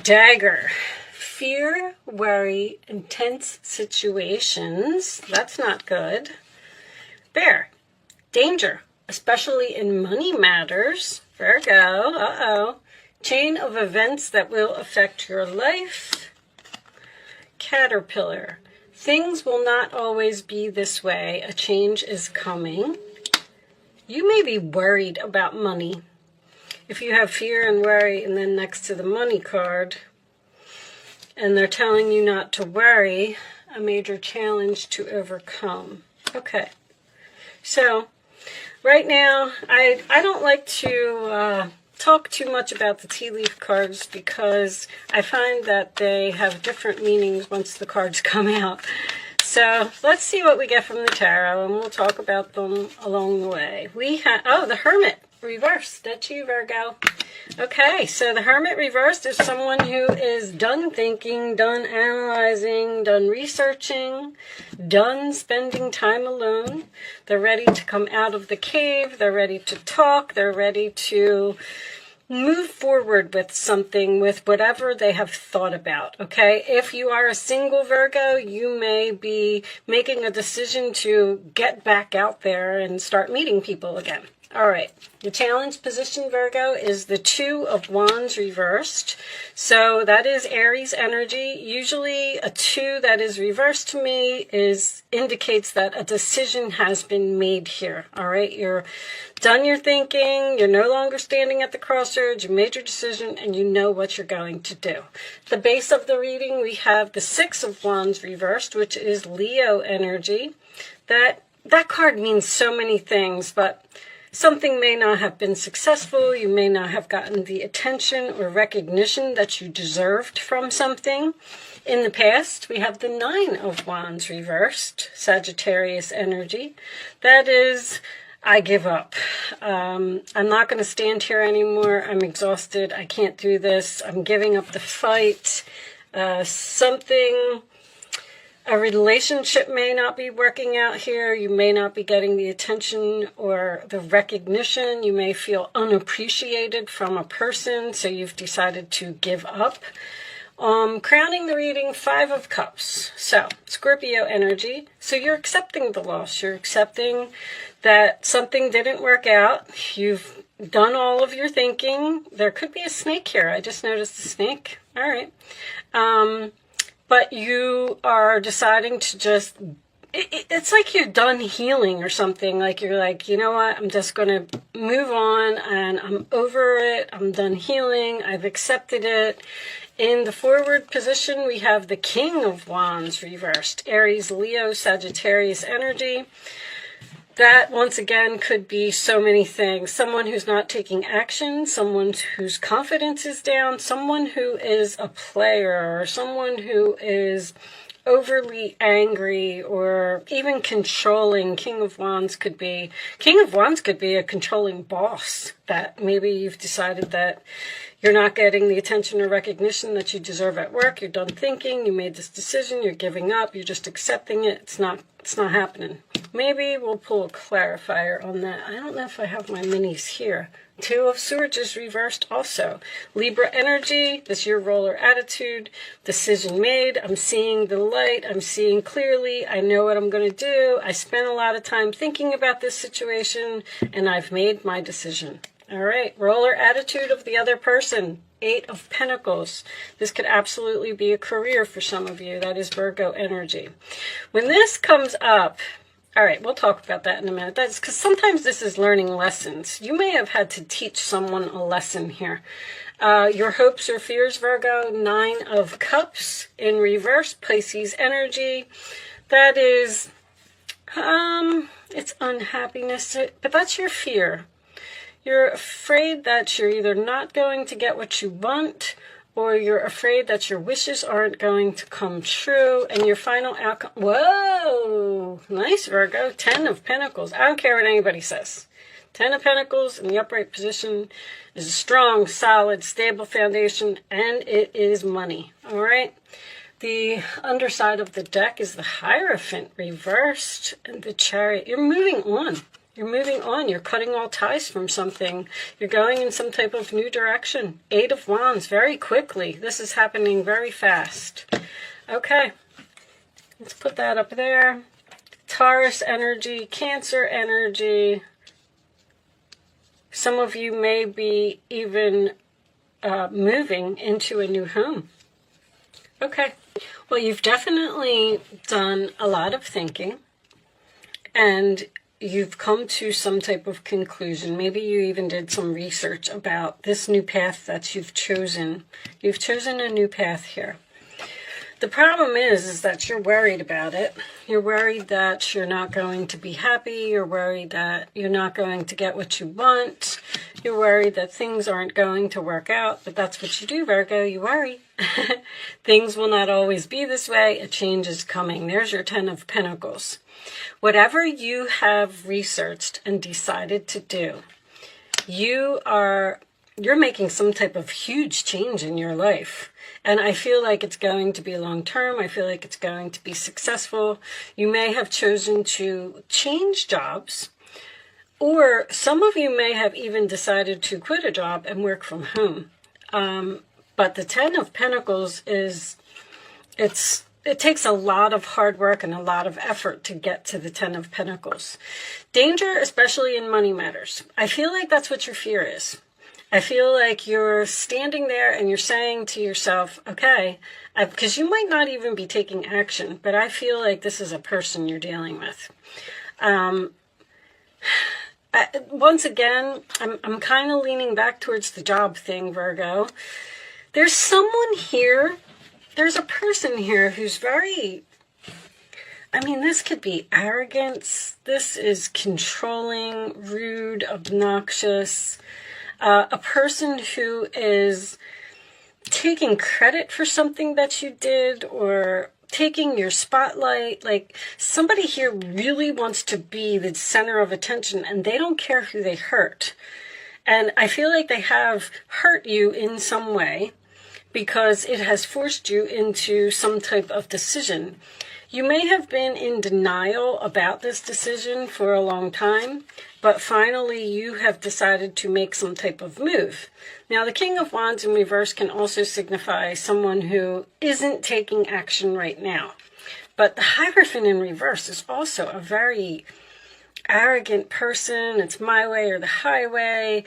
Dagger. Fear, worry, intense situations. That's not good. Bear. Danger, especially in money matters. Virgo. Uh-oh. Chain of events that will affect your life. Caterpillar. Things will not always be this way. A change is coming. You may be worried about money. If you have fear and worry and then next to the money card, and they're telling you not to worry, a major challenge to overcome. Okay. So, right now, I don't like to talk too much about the tea leaf cards because I find that they have different meanings once the cards come out. So let's see what we get from the tarot, and we'll talk about them along the way. We have, oh, the Hermit reversed. That's you, Virgo. Okay, so the Hermit reversed is someone who is done thinking, done analyzing, done researching, done spending time alone. They're ready to come out of the cave. They're ready to talk. They're ready to move forward with something, with whatever they have thought about, okay? If you are a single Virgo, you may be making a decision to get back out there and start meeting people again. All right, the challenge position, Virgo, is the Two of Wands reversed. So that is Aries energy. Usually a 2 that is reversed to me indicates that a decision has been made here. All right, you're done your thinking. You're no longer standing at the crossroads. You made your decision and you know what you're going to do. The base of the reading, we have the Six of Wands reversed, which is Leo energy. That card means so many things, but something may not have been successful. You may not have gotten the attention or recognition that you deserved from something. In the past, we have the Nine of Wands reversed, Sagittarius energy. That is, I give up. I'm not going to stand here anymore. I'm exhausted. I can't do this. I'm giving up the fight. A relationship may not be working out here. You may not be getting the attention or the recognition. You may feel unappreciated from a person, so you've decided to give up. Crowning the reading, Five of Cups. So, Scorpio energy. So you're accepting the loss. You're accepting that something didn't work out. You've done all of your thinking. There could be a snake here. I just noticed a snake. All right. But you are deciding to just, it's like you're done healing or something. Like you're like, you know what, I'm just going to move on and I'm over it. I'm done healing. I've accepted it. In the forward position, we have the King of Wands reversed. Aries, Leo, Sagittarius energy. That, once again, could be so many things. Someone who's not taking action, someone whose confidence is down, someone who is a player, or someone who is overly angry or even controlling. King of Wands could be a controlling boss that maybe you've decided that you're not getting the attention or recognition that you deserve at work. You're done thinking. You made this decision. You're giving up. You're just accepting it. It's not happening. Maybe we'll pull a clarifier on that. I don't know if I have my minis here. Two of Swords is reversed also. Libra energy, this is your roller attitude. Decision made. I'm seeing the light. I'm seeing clearly. I know what I'm going to do. I spent a lot of time thinking about this situation, and I've made my decision. All right, roller attitude of the other person. Eight of Pentacles. This could absolutely be a career for some of you. That is Virgo energy. When this comes up, all right, we'll talk about that in a minute. That's because sometimes this is learning lessons. You may have had to teach someone a lesson here. Your hopes or fears, Virgo. Nine of Cups in reverse, Pisces energy. That is, it's unhappiness, but that's your fear. You're afraid that you're either not going to get what you want, or you're afraid that your wishes aren't going to come true, and your final outcome... Whoa! Nice, Virgo. 10 of Pentacles. I don't care what anybody says. 10 of Pentacles in the upright position is a strong, solid, stable foundation, and it is money. All right? The underside of the deck is the Hierophant reversed, and the Chariot. You're moving on. You're moving on. You're cutting all ties from something. You're going in some type of new direction. 8 of Wands, very quickly. This is happening very fast. Okay, let's put that up there. Taurus energy, Cancer energy. Some of you may be even moving into a new home. Okay, well, you've definitely done a lot of thinking, and you've come to some type of conclusion. Maybe you even did some research about this new path that you've chosen. You've chosen a new path here. The problem is that you're worried about it. You're worried that you're not going to be happy. You're worried that you're not going to get what you want. You're worried that things aren't going to work out. But that's what you do, Virgo. You worry. Things will not always be this way. A change is coming. There's your 10 of Pentacles. Whatever you have researched and decided to do, you're making some type of huge change in your life. And I feel like it's going to be long-term. I feel like it's going to be successful. You may have chosen to change jobs, or some of you may have even decided to quit a job and work from home. But the 10 of Pentacles it takes a lot of hard work and a lot of effort to get to the 10 of Pentacles. Danger, especially in money matters. I feel like that's what your fear is. I feel like you're standing there and you're saying to yourself, okay, because you might not even be taking action, but I feel like this is a person you're dealing with. Once again, I'm kind of leaning back towards the job thing, Virgo. There's someone here, there's a person here who's very, this could be arrogance. This is controlling, rude, obnoxious. A person who is taking credit for something that you did, or taking your spotlight. Like, somebody here really wants to be the center of attention, and they don't care who they hurt. And I feel like they have hurt you in some way because it has forced you into some type of decision. You may have been in denial about this decision for a long time, but finally you have decided to make some type of move. Now, the King of Wands in reverse can also signify someone who isn't taking action right now. But the Hierophant in reverse is also a very arrogant person. It's my way or the highway.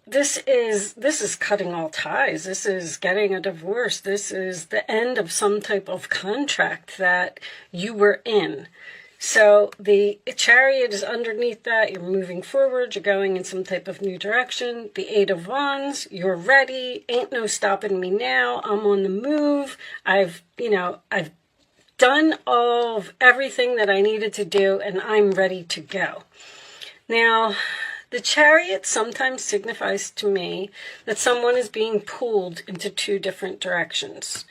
This is cutting all ties. This is getting a divorce. This is the end of some type of contract that you were in. So the Chariot is underneath that. You're moving forward. You're going in some type of new direction. The 8 of Wands, you're ready. Ain't no stopping me now. I'm on the move. I've done all of everything that I needed to do, and I'm ready to go. Now, the Chariot sometimes signifies to me that someone is being pulled into 2 different directions.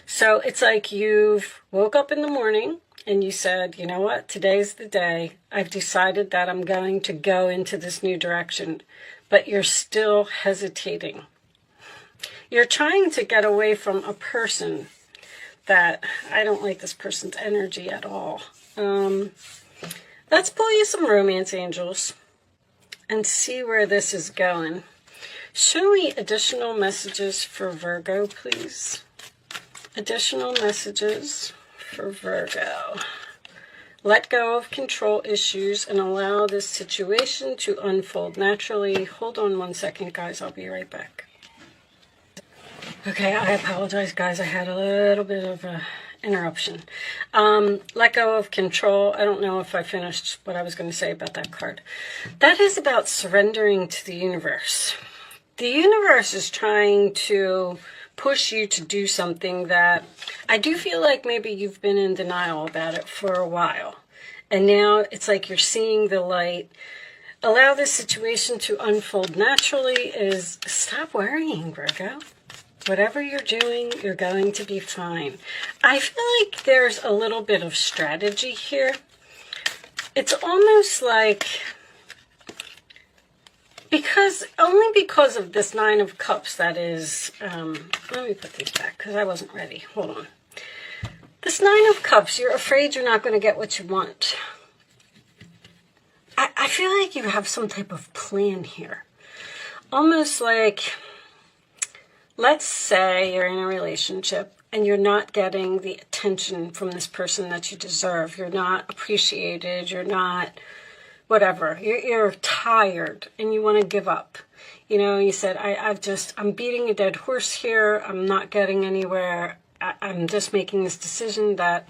So it's like you've woke up in the morning and you said, you know what, today's the day. I've decided that I'm going to go into this new direction, but you're still hesitating. You're trying to get away from a person that I don't like this person's energy at all. Let's pull you some romance angels and see where this is going. Show me additional messages for Virgo, please. Additional messages for Virgo. Let go of control issues and allow this situation to unfold naturally. Hold on one second, guys. I'll be right back. Okay, I apologize, guys. I had a little bit of a interruption. Let go of control. I don't know if I finished what I was going to say about that card. That is about surrendering to the universe. The universe is trying to push you to do something that I do feel like maybe you've been in denial about it for a while. And now it's like you're seeing the light. Allow this situation to unfold naturally is stop worrying, Virgo. Whatever you're doing, you're going to be fine. I feel like there's a little bit of strategy here. It's almost like, only because of this 9 of Cups that is, let me put these back because I wasn't ready. Hold on. This 9 of Cups, you're afraid you're not going to get what you want. I feel like you have some type of plan here. Almost like, let's say you're in a relationship and you're not getting the attention from this person that you deserve. You're not appreciated. You're not whatever. You're tired and you want to give up. You know, you said, I'm beating a dead horse here. I'm not getting anywhere. I'm just making this decision that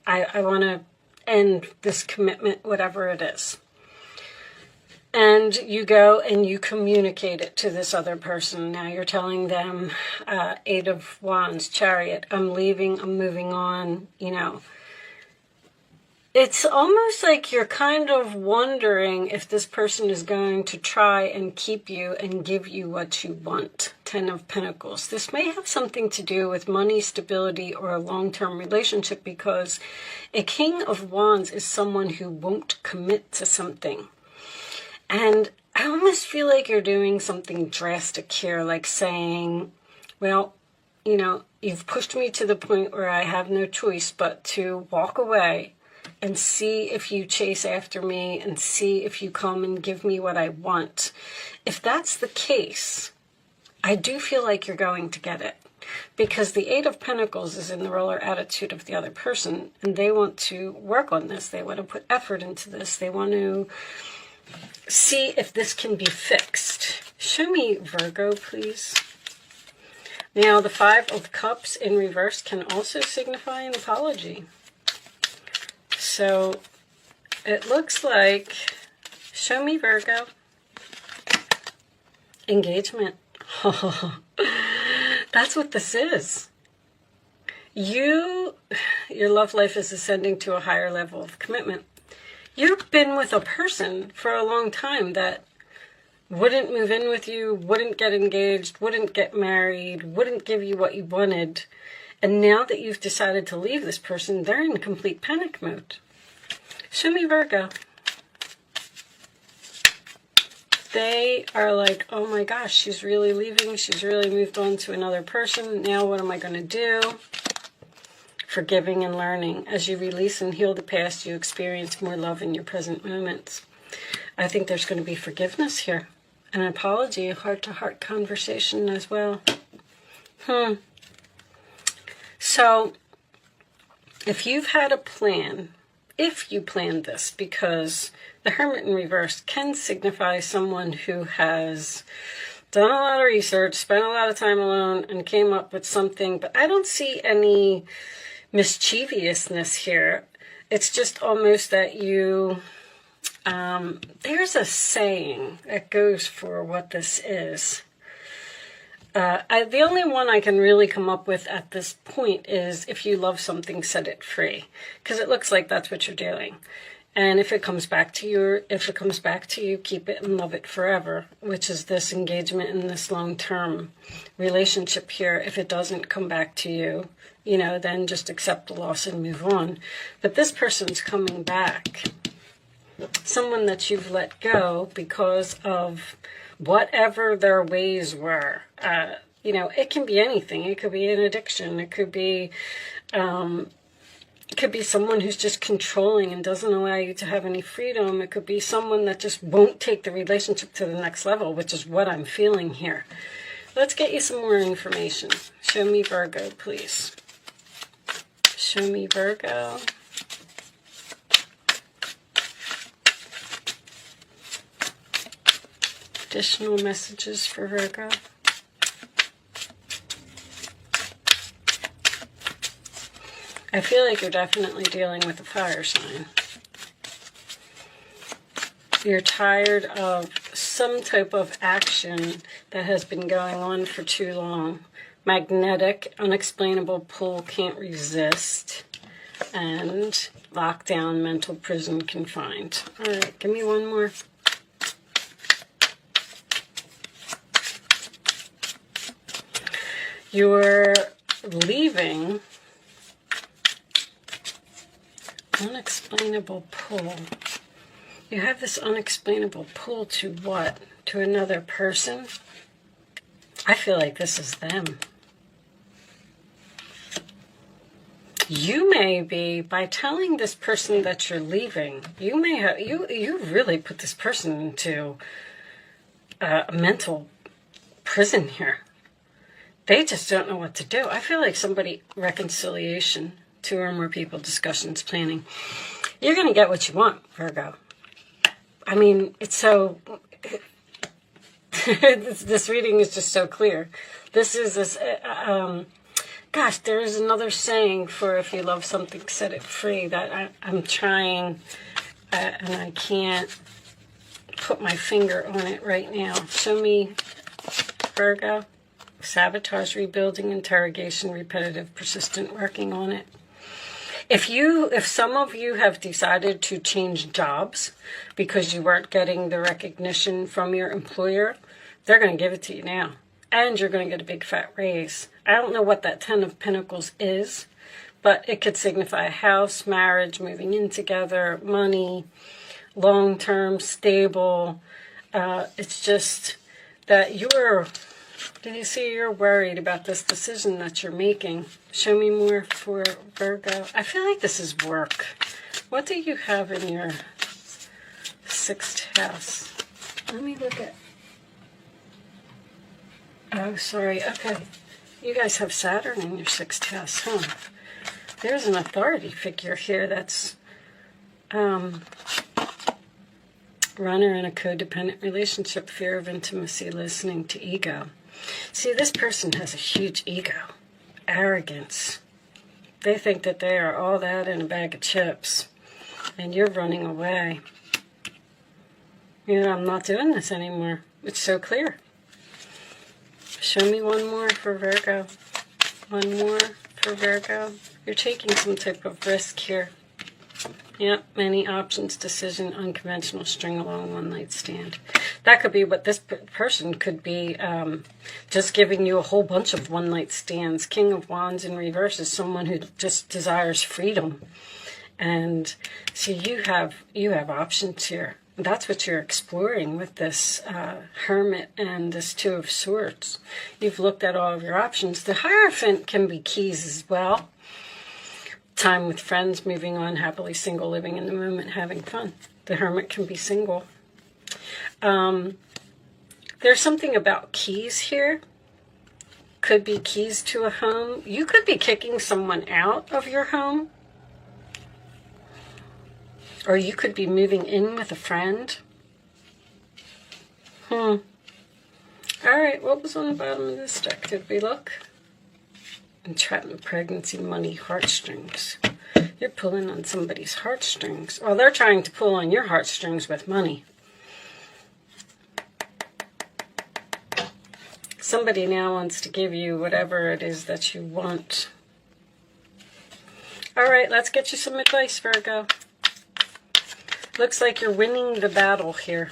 I want to end this commitment, whatever it is. And you go and you communicate it to this other person. Now you're telling them, Eight of Wands, Chariot, I'm leaving, I'm moving on, you know. It's almost like you're kind of wondering if this person is going to try and keep you and give you what you want. Ten of Pentacles. This may have something to do with money, stability, or a long-term relationship, because a King of Wands is someone who won't commit to something. And I almost feel like you're doing something drastic here, like saying, well, you know, you've pushed me to the point where I have no choice but to walk away and see if you chase after me and see if you come and give me what I want. If that's the case, I do feel like you're going to get it, because the Eight of Pentacles is in the roller attitude of the other person, and they want to work on this. They want to put effort into this. They want to see if this can be fixed. Show me Virgo, please. Now, the Five of Cups in reverse can also signify an apology. So it looks like, show me Virgo. Engagement. That's what this is. Your love life is ascending to a higher level of commitment. You've been with a person for a long time that wouldn't move in with you, wouldn't get engaged, wouldn't get married, wouldn't give you what you wanted. And now that you've decided to leave this person, they're in complete panic mode. Show me Virgo. They are like, oh my gosh, she's really leaving. She's really moved on to another person. Now what am I going to do? Forgiving and learning. As you release and heal the past, you experience more love in your present moments. I think there's going to be forgiveness here. An apology, a heart-to-heart conversation as well. So, if you've had a plan, if you planned this, because the Hermit in reverse can signify someone who has done a lot of research, spent a lot of time alone, and came up with something, but I don't see any mischievousness here. It's just almost that you, there's a saying that goes for what this is. The only one I can really come up with at this point is, if you love something, set it free. Because it looks like that's what you're doing. And if it comes back to you, keep it and love it forever, which is this engagement in this long-term relationship here. If it doesn't come back to you, you know, then just accept the loss and move on. But this person's coming back. Someone that you've let go because of whatever their ways were. You know, it can be anything. It could be an addiction. It could be someone who's just controlling and doesn't allow you to have any freedom. It could be someone that just won't take the relationship to the next level, which is what I'm feeling here. Let's get you some more information. Show me Virgo, please. Show me Virgo. Additional messages for Virgo. I feel like you're definitely dealing with a fire sign. You're tired of some type of action that has been going on for too long. Magnetic, unexplainable pull, can't resist. And lockdown, mental prison, confined. All right, give me one more. You're leaving. Unexplainable pull. You have this unexplainable pull to what? To another person? I feel like this is them. You may be, by telling this person that you're leaving, you may have, you really put this person into a mental prison here. They just don't know what to do. I feel like somebody, reconciliation, 2 or more people, discussions, planning. You're going to get what you want, Virgo. I mean, it's so, this reading is just so clear. This is this, gosh, there is another saying for if you love something, set it free, that I'm trying, and I can't put my finger on it right now. Show me, Virgo. Sabotage, rebuilding, interrogation, repetitive, persistent, working on it. If some of you have decided to change jobs because you weren't getting the recognition from your employer, they're going to give it to you now. And you're going to get a big fat raise. I don't know what that 10 of Pentacles is, but it could signify a house, marriage, moving in together, money, long-term, stable. It's just that you're worried about this decision that you're making. Show me more for Virgo. I feel like this is work. What do you have in your 6th house? Let me look at... Oh, sorry. Okay. You guys have Saturn in your 6th house, huh? There's an authority figure here that's runner in a codependent relationship, fear of intimacy, listening to ego. See, this person has a huge ego, arrogance. They think that they are all that in a bag of chips, and you're running away. You know, I'm not doing this anymore. It's so clear. Show me one more for Virgo. One more for Virgo. You're taking some type of risk here. Yep, many options, decision, unconventional, string along, one night stand. That could be what this person could be, just giving you a whole bunch of one night stands. King of Wands in reverse is someone who just desires freedom. And so you have options here. That's what you're exploring with this Hermit and this 2 of Swords. You've looked at all of your options. The Hierophant can be keys as well. Time with friends, moving on, happily single, living in the moment, having fun. The Hermit can be single. There's something about keys here. Could be keys to a home. You could be kicking someone out of your home. Or you could be moving in with a friend. All right, what was on the bottom of this deck? Did we look? Entrapment, pregnancy, money, heartstrings. You're pulling on somebody's heartstrings. Well, they're trying to pull on your heartstrings with money. Somebody now wants to give you whatever it is that you want. All right, let's get you some advice, Virgo. Looks like you're winning the battle here.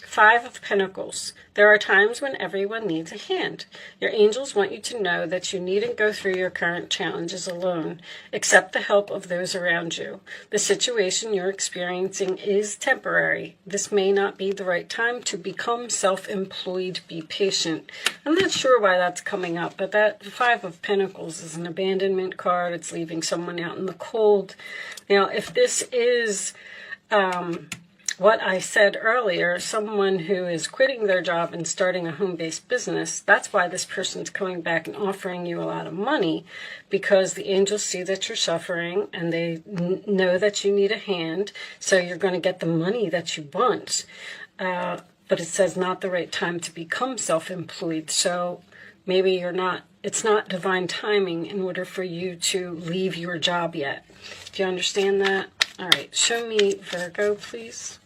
5 of Pentacles. There are times when everyone needs a hand. Your angels want you to know that you needn't go through your current challenges alone. Accept the help of those around you. The situation you're experiencing is temporary. This may not be the right time to become self-employed. Be patient. I'm not sure why that's coming up, but that 5 of Pentacles is an abandonment card. It's leaving someone out in the cold. Now, if this is... what I said earlier, someone who is quitting their job and starting a home-based business, that's why this person's coming back and offering you a lot of money, because the angels see that you're suffering and they know that you need a hand, so you're going to get the money that you want. But it says not the right time to become self-employed, so maybe it's not divine timing in order for you to leave your job yet. Do you understand that? All right, show me Virgo, please.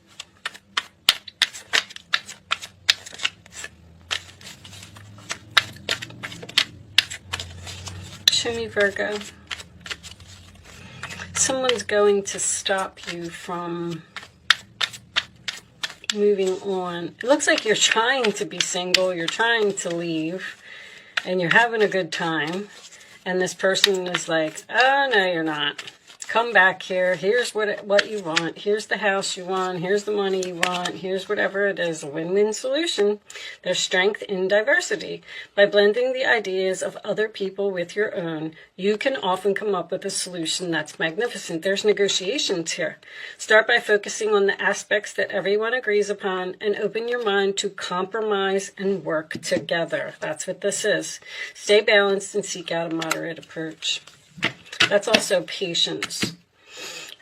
Show me Virgo. Someone's going to stop you from moving on. It looks like you're trying to be single, you're trying to leave, and you're having a good time. And this person is like, oh, no, you're not. Come back here. Here's what you want. Here's the house you want. Here's the money you want. Here's whatever it is. A win-win solution. There's strength in diversity. By blending the ideas of other people with your own, you can often come up with a solution that's magnificent. There's negotiations here. Start by focusing on the aspects that everyone agrees upon and open your mind to compromise and work together. That's what this is. Stay balanced and seek out a moderate approach. That's also patience.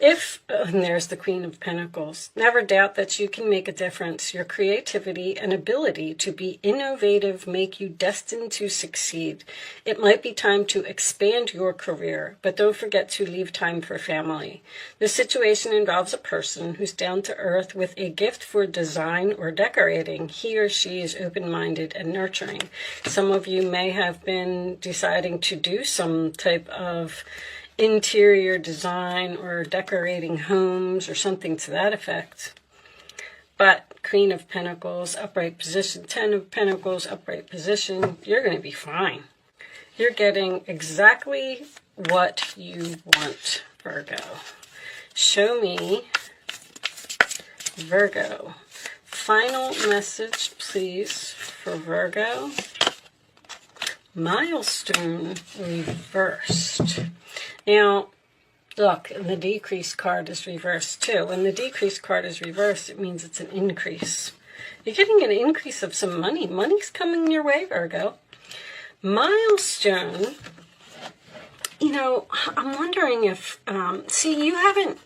And there's the Queen of Pentacles. Never doubt that you can make a difference. Your creativity and ability to be innovative make you destined to succeed. It might be time to expand your career, but don't forget to leave time for family. This situation involves a person who's down to earth with a gift for design or decorating. He or she is open-minded and nurturing. Some of you may have been deciding to do some type of interior design or decorating homes or something to that effect. But Queen of Pentacles, upright position, 10 of Pentacles, upright position, you're going to be fine. You're getting exactly what you want, Virgo. Show me, Virgo. Final message, please, for Virgo. Milestone reversed. Now, look, and the decrease card is reversed too. When the decrease card is reversed, it means it's an increase. You're getting an increase of some money. Money's coming your way, Virgo. Milestone, you know, I'm wondering if, see, you haven't,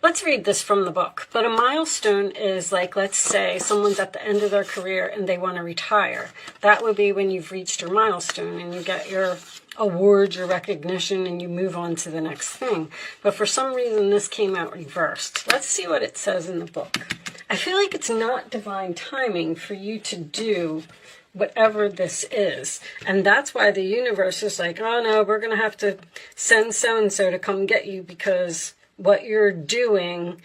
let's read this from the book. But a milestone is like, let's say someone's at the end of their career and they want to retire. That would be when you've reached your milestone and you get your awards, your recognition, and you move on to the next thing. But for some reason, this came out reversed. Let's see what it says in the book. I feel like it's not divine timing for you to do whatever this is. And that's why the universe is like, oh no, we're going to have to send so-and-so to come get you because what you're doing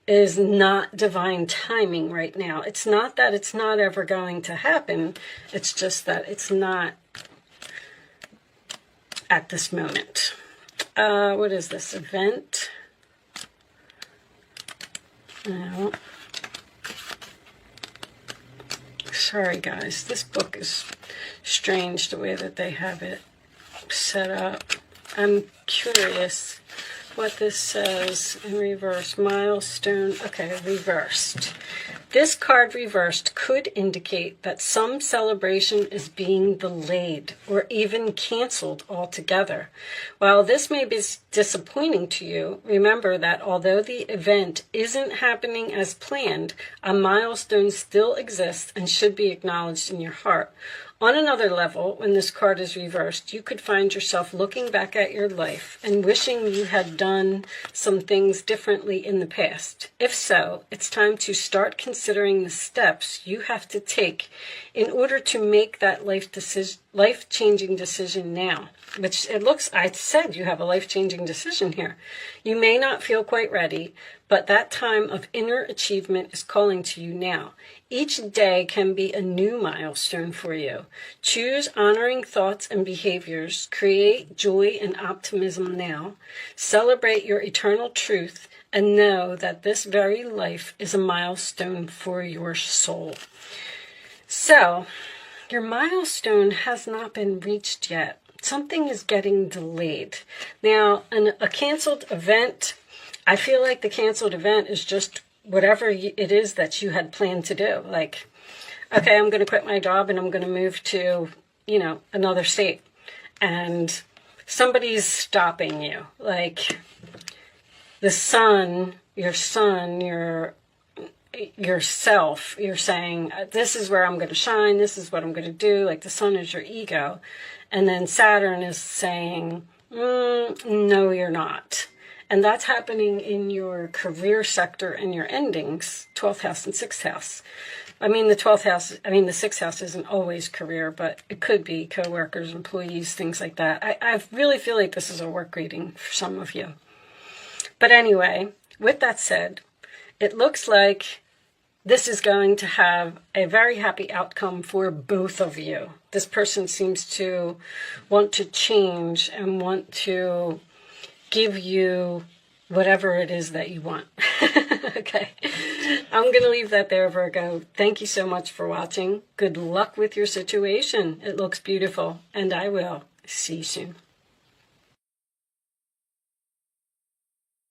is not divine timing right now. It's not that it's not ever going to happen. It's just that it's not at this moment. What is this? Event? No. Sorry, guys. This book is strange the way that they have it set up. I'm curious what this says in reverse. Milestone. Okay, reversed. This card reversed could indicate that some celebration is being delayed or even canceled altogether. While this may be disappointing to you, remember that although the event isn't happening as planned, a milestone still exists and should be acknowledged in your heart. On another level, when this card is reversed, you could find yourself looking back at your life and wishing you had done some things differently in the past. If so, it's time to start considering the steps you have to take in order to make that life-changing decision now. Which it looks, I said you have a life-changing decision here. You may not feel quite ready, but that time of inner achievement is calling to you now. Each day can be a new milestone for you. Choose honoring thoughts and behaviors. Create joy and optimism now. Celebrate your eternal truth and know that this very life is a milestone for your soul. So, your milestone has not been reached yet. Something is getting delayed. Now, a canceled event, I feel like the canceled event is just whatever it is that you had planned to do. Like, okay, I'm going to quit my job and I'm going to move to, you know, another state. And somebody's stopping you. Like, the sun, yourself, you're saying, this is where I'm going to shine. This is what I'm going to do. Like, the sun is your ego. And then Saturn is saying, no, you're not. And that's happening in your career sector and your endings, 12th house and 6th house. I mean, the 6th house isn't always career, but it could be coworkers, employees, things like that. I really feel like this is a work reading for some of you. But anyway, with that said, it looks like this is going to have a very happy outcome for both of you. This person seems to want to change and want to give you whatever it is that you want. Okay. I'm going to leave that there, Virgo. Thank you so much for watching. Good luck with your situation. It looks beautiful, and I will see you soon.